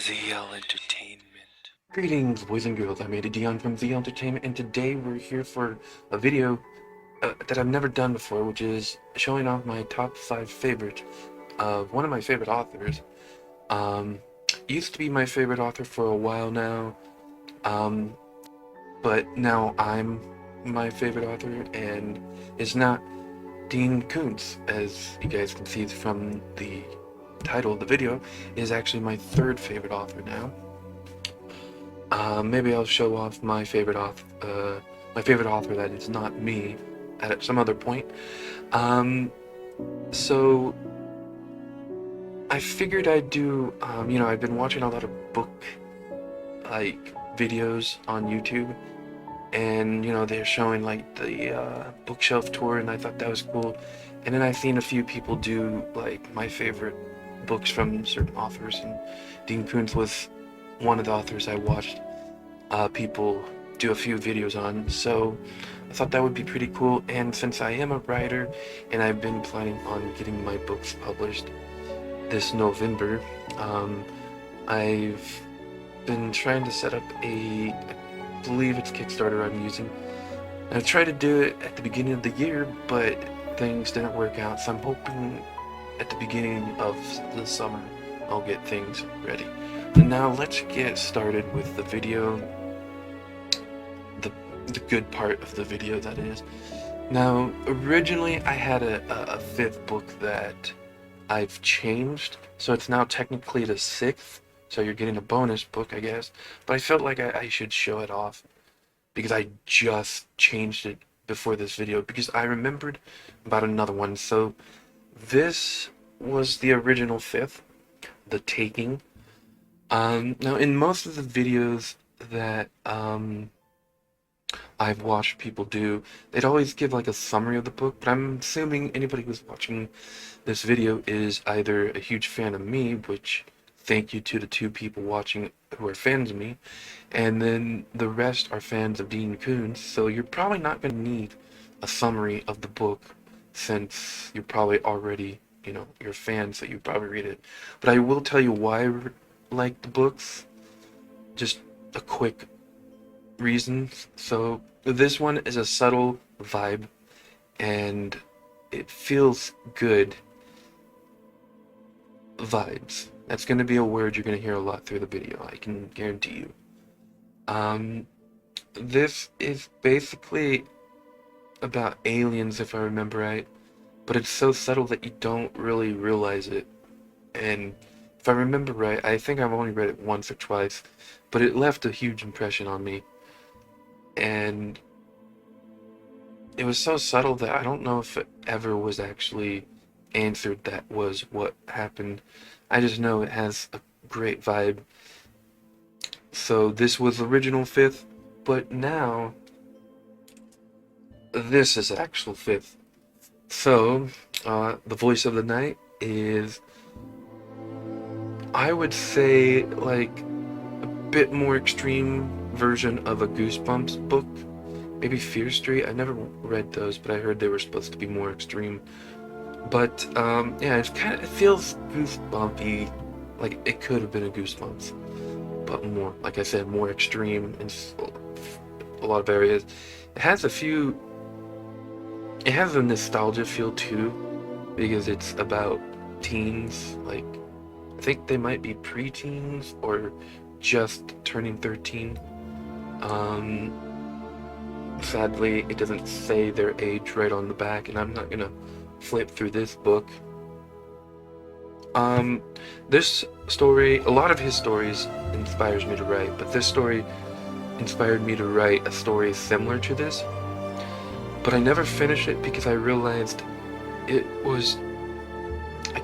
ZL Entertainment. Greetings, boys and girls. I'm Dion from ZL Entertainment, and today we're here for a video that I've never done before, which is showing off my top 5 favorites of one of my favorite authors. Um, Used to be my favorite author for a while now, um, but now I'm my favorite author, and it's not Dean Koontz, as you guys can see from the title of the video. Is actually my third favorite author now. Maybe I'll show off my favorite author that is not me at some other point. Um, so I figured I'd do, I've been watching a lot of book, videos on YouTube, and, they're showing, the bookshelf tour, and I thought that was cool. And then I've seen a few people do, my favorite books from certain authors, and Dean Koontz was one of the authors I watched people do a few videos on, so I thought that would be pretty cool. And since I am a writer and I've been planning on getting my books published this November, I've been trying to set up I believe it's Kickstarter I'm using. I tried to do it at the beginning of the year, but things didn't work out, so I'm hoping at the beginning of the summer I'll get things ready. And now let's get started with the video, the good part of the video, that is. Now, originally I had a fifth book that I've changed, so it's now technically the sixth, so you're getting a bonus book, I guess. But I felt like I should show it off because I just changed it before this video, because I remembered about another one. So this was the original fifth, The Taking. Now, in most of the videos that I've watched people do, they'd always give like a summary of the book, but I'm assuming anybody who's watching this video is either a huge fan of me, which thank you to the 2 people watching who are fans of me, and then the rest are fans of Dean Koontz, so you're probably not going to need a summary of the book, since you're probably already, you're fans, so you probably read it. But I will tell you why I like the books, just a quick reason. So this one is a subtle vibe, and it feels good vibes. That's going to be a word you're going to hear a lot through the video, I can guarantee you. This is basically about aliens, if I remember right, but it's so subtle that you don't really realize it. And if I remember right, I think I've only read it once or twice, but it left a huge impression on me. And it was so subtle that I don't know if it ever was actually answered that was what happened. I just know it has a great vibe. So this was the original fifth, but now this is actual fifth. So the voice of the night is, I would say, like a bit more extreme version of a Goosebumps book. Maybe Fear Street. I never read those, but I heard they were supposed to be more extreme. But yeah, it feels goosebumpy, like it could have been a Goosebumps, but more, like I said, more extreme in a lot of areas. It has a nostalgia feel too, because it's about teens. Like, I think they might be preteens or just turning 13. Sadly, it doesn't say their age right on the back, and I'm not gonna flip through this book. This story, a lot of his stories inspires me to write, but this story inspired me to write a story similar to this. But I never finished it because I realized I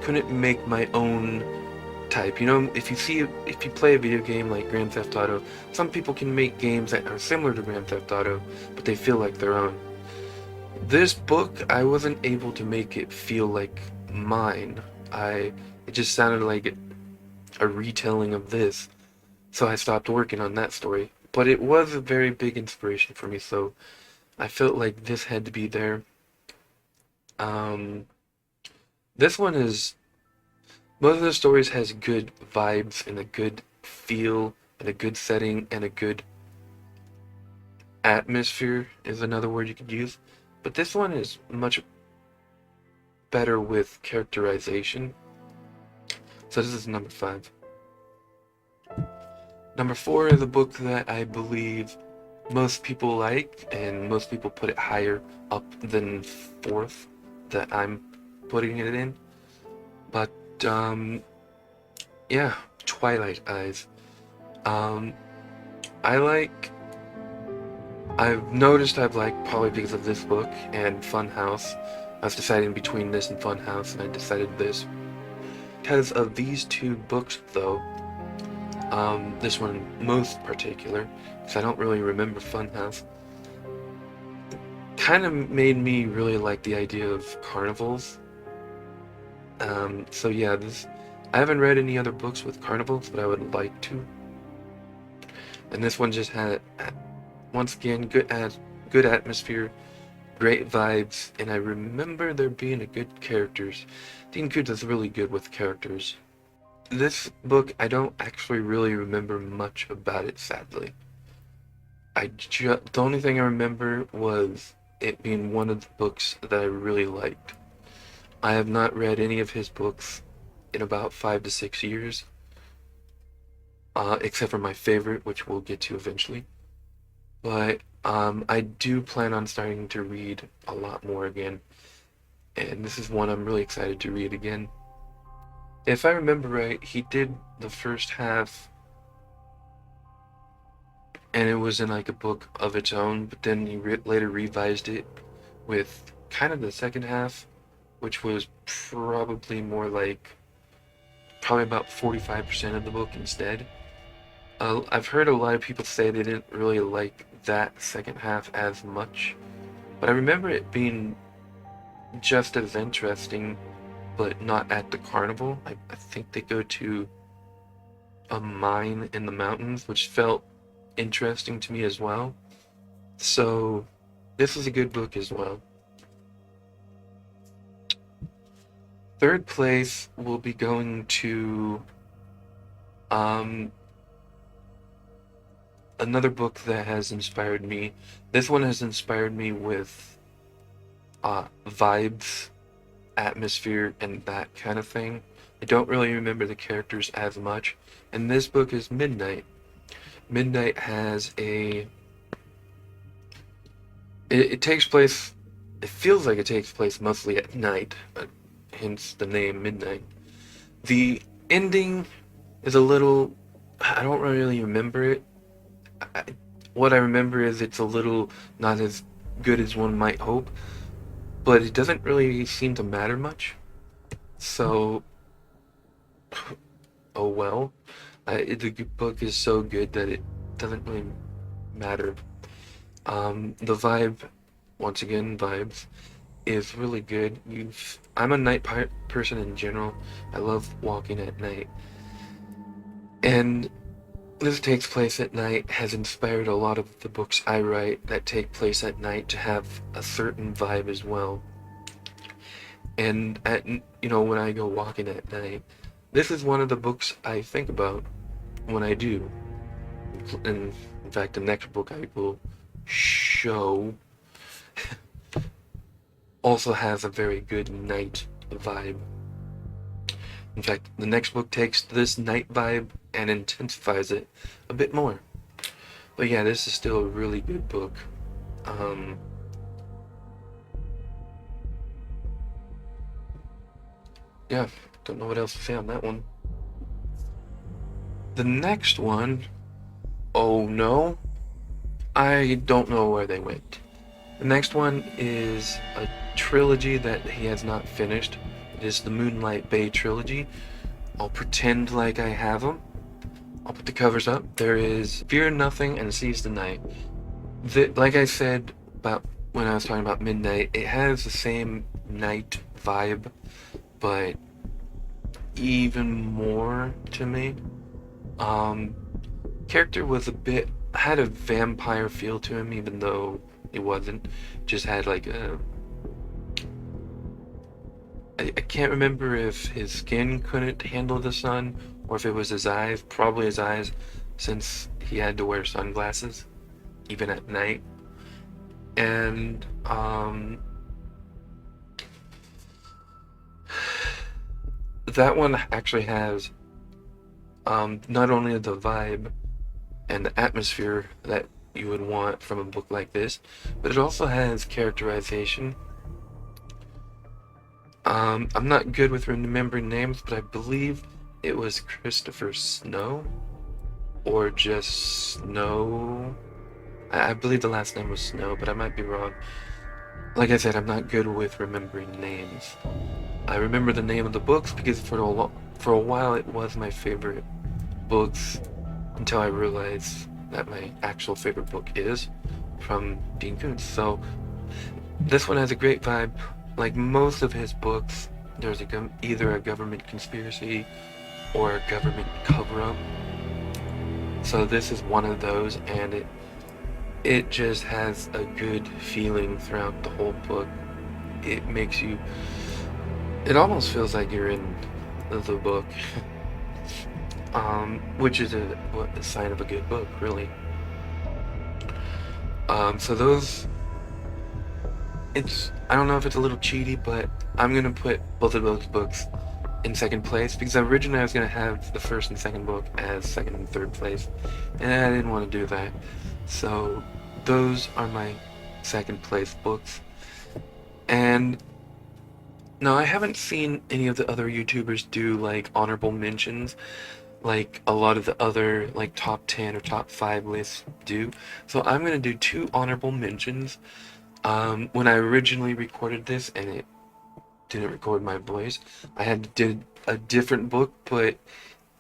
couldn't make my own type. If you play a video game like Grand Theft Auto, some people can make games that are similar to Grand Theft Auto, but they feel like their own. This book, I wasn't able to make it feel like mine. It just sounded like a retelling of this, so I stopped working on that story. But it was a very big inspiration for me, so I felt like this had to be there. This one is, most of the stories has good vibes and a good feel and a good setting and a good atmosphere is another word you could use. But this one is much better with characterization. So this is number 5. Number 4 is a book that I believe most people like, and most people put it higher up than 4th that I'm putting it in. But, yeah, Twilight Eyes. I've noticed I've liked, probably because of this book and Funhouse. I was deciding between this and Funhouse, and I decided this. Because of these 2 books, though, this one most particular, because I don't really remember Funhouse, kind of made me really like the idea of carnivals. So yeah, I haven't read any other books with carnivals, but I would like to. And this one just had, once again, good atmosphere, great vibes, and I remember there being a good characters. Dean Koontz is really good with characters. This book, I don't actually really remember much about it, sadly. The only thing I remember was it being one of the books that I really liked. I have not read any of his books in about 5 to 6 years, except for my favorite, which we'll get to eventually. But I do plan on starting to read a lot more again, and this is one I'm really excited to read again. If I remember right, he did the first half, and it was in like a book of its own, but then he later revised it with kind of the second half, which was probably about 45% of the book instead. I've heard a lot of people say they didn't really like that second half as much, but I remember it being just as interesting, but not at the carnival. I think they go to a mine in the mountains, which felt interesting to me as well. So this is a good book as well. 3rd place will be going to another book that has inspired me. This one has inspired me with vibes, atmosphere, and that kind of thing. I don't really remember the characters as much. And this book is Midnight. Midnight has it takes place, it feels like it takes place mostly at night, hence the name Midnight. The ending is a little, I don't really remember it. What I remember is it's a little not as good as one might hope, but it doesn't really seem to matter much. So, oh well. The book is so good that it doesn't really matter. The vibe, once again, vibes, is really good. I'm a night person in general. I love walking at night. And this takes place at night, has inspired a lot of the books I write that take place at night to have a certain vibe as well. And when I go walking at night, this is one of the books I think about when I do. And in fact, the next book I will show also has a very good night vibe. In fact, the next book takes this night vibe and intensifies it a bit more. But yeah, this is still a really good book. Yeah, don't know what else to say on that one. The next one, oh no, I don't know where they went. The next one is a trilogy that he has not finished. It is the Moonlight Bay trilogy. I'll pretend like I have them. I'll put the covers up. There is Fear Nothing and Seize the Night. Like I said about when I was talking about Midnight, it has the same night vibe, but even more to me. Character was had a vampire feel to him, even though it wasn't. Just had like I can't remember if his skin couldn't handle the sun or if it was his eyes, probably his eyes, since he had to wear sunglasses, even at night. And, that one actually has, not only the vibe and the atmosphere that you would want from a book like this, but it also has characterization. I'm not good with remembering names, but I believe it was Christopher Snow, or just Snow. I believe the last name was Snow, but I might be wrong. Like I said, I'm not good with remembering names. I remember the name of the books because for a while it was my favorite books, until I realized that my actual favorite book is from Dean Koontz. So this one has a great vibe. Like most of his books, there's either a government conspiracy or a government cover-up. So this is one of those, and it just has a good feeling throughout the whole book. It makes you, it almost feels like you're in the book, which is a sign of a good book, really. So those, I don't know if it's a little cheaty, but I'm gonna put both of those books in second place, because originally I was gonna have the first and second book as second and third place, and I didn't want to do that. So those are my second place books. And no, I haven't seen any of the other YouTubers do like honorable mentions like a lot of the other like top 10 or top 5 lists do. So I'm gonna do 2 honorable mentions. When I originally recorded this and it didn't record my voice, I did a different book, but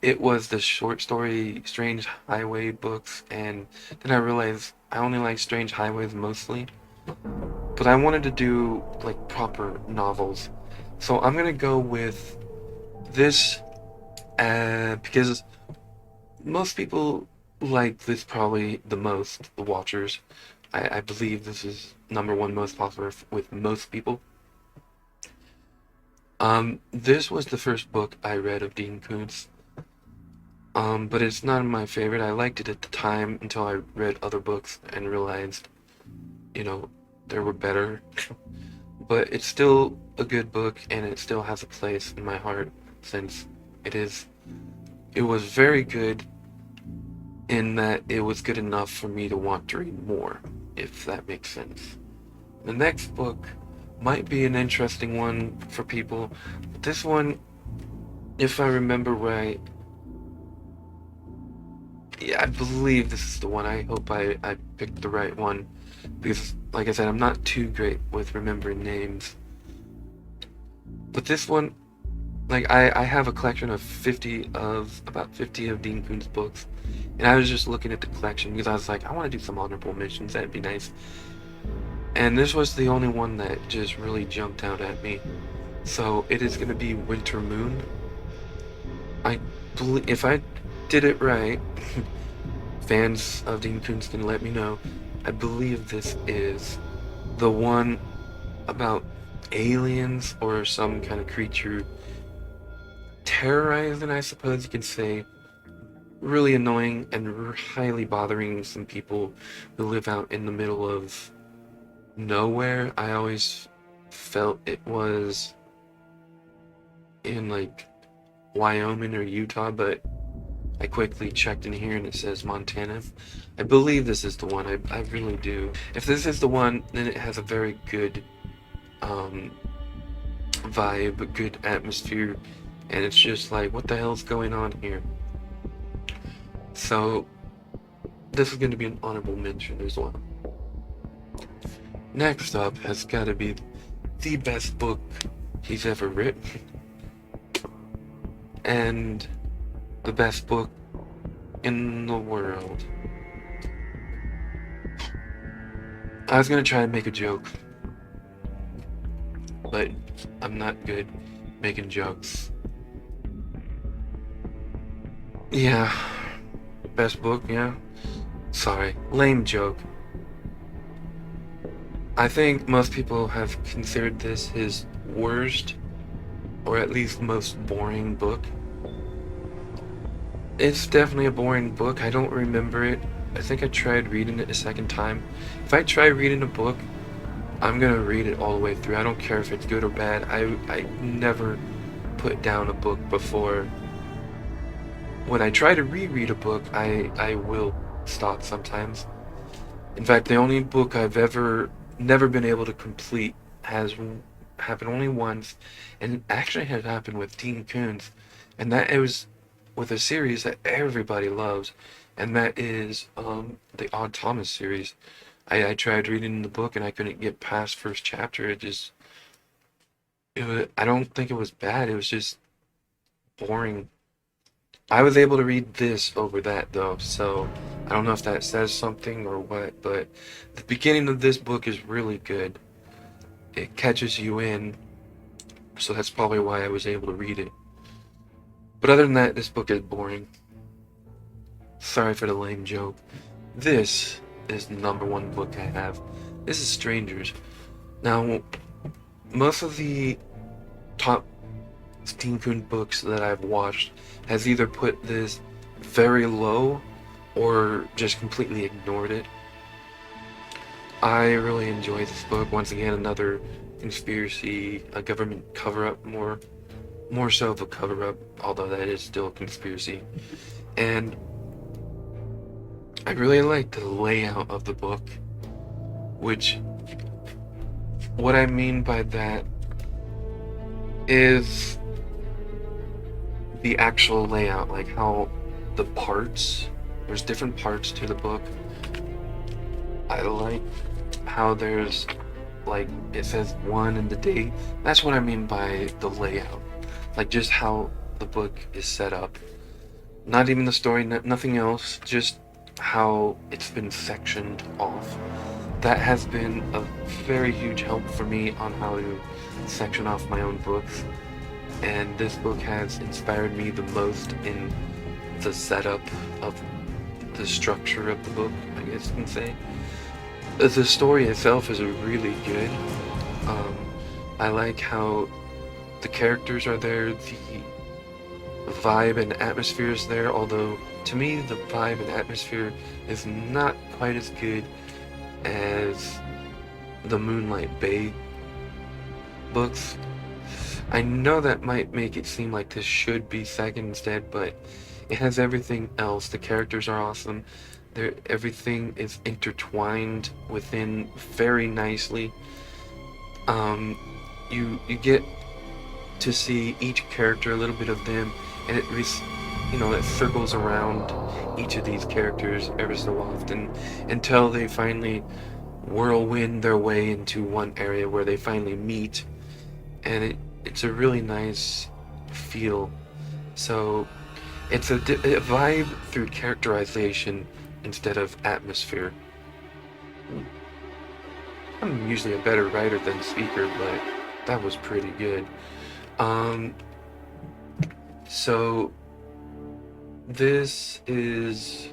it was the short story Strange Highway books, and then I realized I only like Strange Highways mostly, but I wanted to do like proper novels. So I'm gonna go with this, because most people like this probably the most, the Watchers. I believe this is #1 most popular with most people. This was the first book I read of Dean Koontz. But it's not my favorite. I liked it at the time until I read other books and realized, there were better. But it's still a good book, and it still has a place in my heart, since it was very good in that it was good enough for me to want to read more, if that makes sense. The next book might be an interesting one for people. But this one, if I remember right, yeah, I believe this is the one. I hope I picked the right one, because, like I said, I'm not too great with remembering names. But this one, like, I have a collection of about 50 of Dean Koontz books, and I was just looking at the collection because I was like, I want to do some honorable mentions. That'd be nice. And this was the only one that just really jumped out at me. So it is going to be Winter Moon. If I did it right, fans of Dean Koontz can let me know. I believe this is the one about aliens or some kind of creature terrorizing, I suppose you could say, really annoying and highly bothering some people who live out in the middle of nowhere. I always felt it was in like Wyoming or Utah, but I quickly checked in here and it says Montana. I believe this is the one. I really do. If this is the one, then it has a very good vibe, a good atmosphere, and it's just like, what the hell's going on here? So this is going to be an honorable mention as well. Next up has got to be the best book he's ever written, and the best book in the world. I was gonna try and make a joke, but I'm not good making jokes. Yeah, best book, yeah. Sorry, lame joke. I think most people have considered this his worst, or at least most boring book. It's definitely a boring book. I don't remember it. I think I tried reading it a second time. If I try reading a book, I'm gonna read it all the way through. I don't care if it's good or bad. I never put down a book before. When I try to reread a book, I will stop sometimes. In fact, the only book I've ever never been able to complete has happened only once, and it actually had happened with Dean Koontz, and that it was with a series that everybody loves, and that is the Odd Thomas series. I tried reading the book and I couldn't get past first chapter. I don't think it was bad. It was just boring. I was able to read this over that though, so I don't know if that says something or what, but the beginning of this book is really good. It catches you in, so that's probably why I was able to read it. But other than that, this book is boring. Sorry for the lame joke. This is the #1 book I have. This is Strangers. Now, most of the top Dean Koontz books that I've watched has either put this very low or just completely ignored it. I really enjoy this book. Once again, another conspiracy, a government cover-up, more so of a cover-up, although that is still a conspiracy. And I really like the layout of the book, which, what I mean by that is the actual layout, like how the parts, there's different parts to the book. I like how there's, like, it says 1 in the date. That's what I mean by the layout. Like, just how the book is set up. Not even the story, nothing else, just how it's been sectioned off. That has been a very huge help for me on how to section off my own books. And this book has inspired me the most in the setup of the structure of the book, I guess you can say. The story itself is really good. I like how the characters are there, the vibe and atmosphere is there, although to me the vibe and atmosphere is not quite as good as the Moonlight Bay books. I know that might make it seem like this should be second instead, but it has everything else. The characters are awesome. Everything is intertwined within very nicely. You get to see each character, a little bit of them, and it circles around each of these characters ever so often until they finally whirlwind their way into one area where they finally meet, and it's a really nice feel. So it's a vibe through characterization instead of atmosphere. I'm usually a better writer than speaker, but that was pretty good. So this is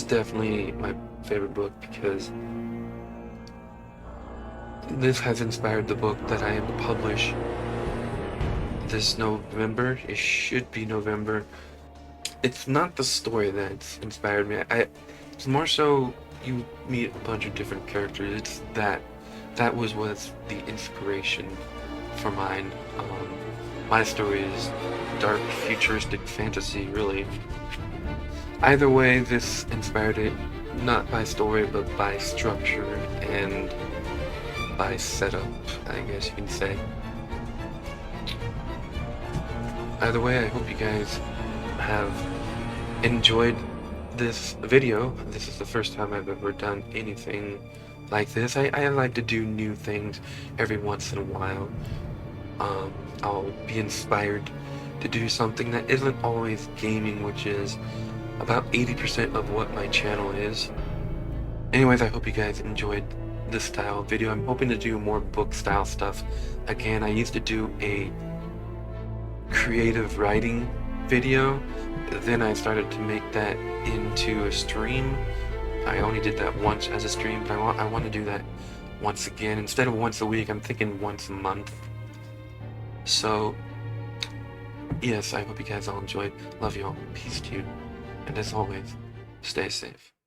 definitely my favorite book because this has inspired the book that I am to publish this November. It should be November. It's not the story that's inspired me. It's more so you meet a bunch of different characters. It's that was the inspiration for mine. My story is dark, futuristic fantasy, really. Either way, this inspired it, not by story, but by structure and by setup, I guess you can say. Either way, I hope you guys have enjoyed this video. This is the first time I've ever done anything like this. I like to do new things every once in a while. I'll be inspired to do something that isn't always gaming, which is about 80% of what my channel is. Anyways, I hope you guys enjoyed this style of video. I'm hoping to do more book style stuff. Again, I used to do a creative writing video, then I started to make that into a stream. I only did that once as a stream, but I want to do that once again. Instead of once a week, I'm thinking once a month. So Yes, I hope you guys all enjoyed. Love you all. Peace to you. And as always, stay safe.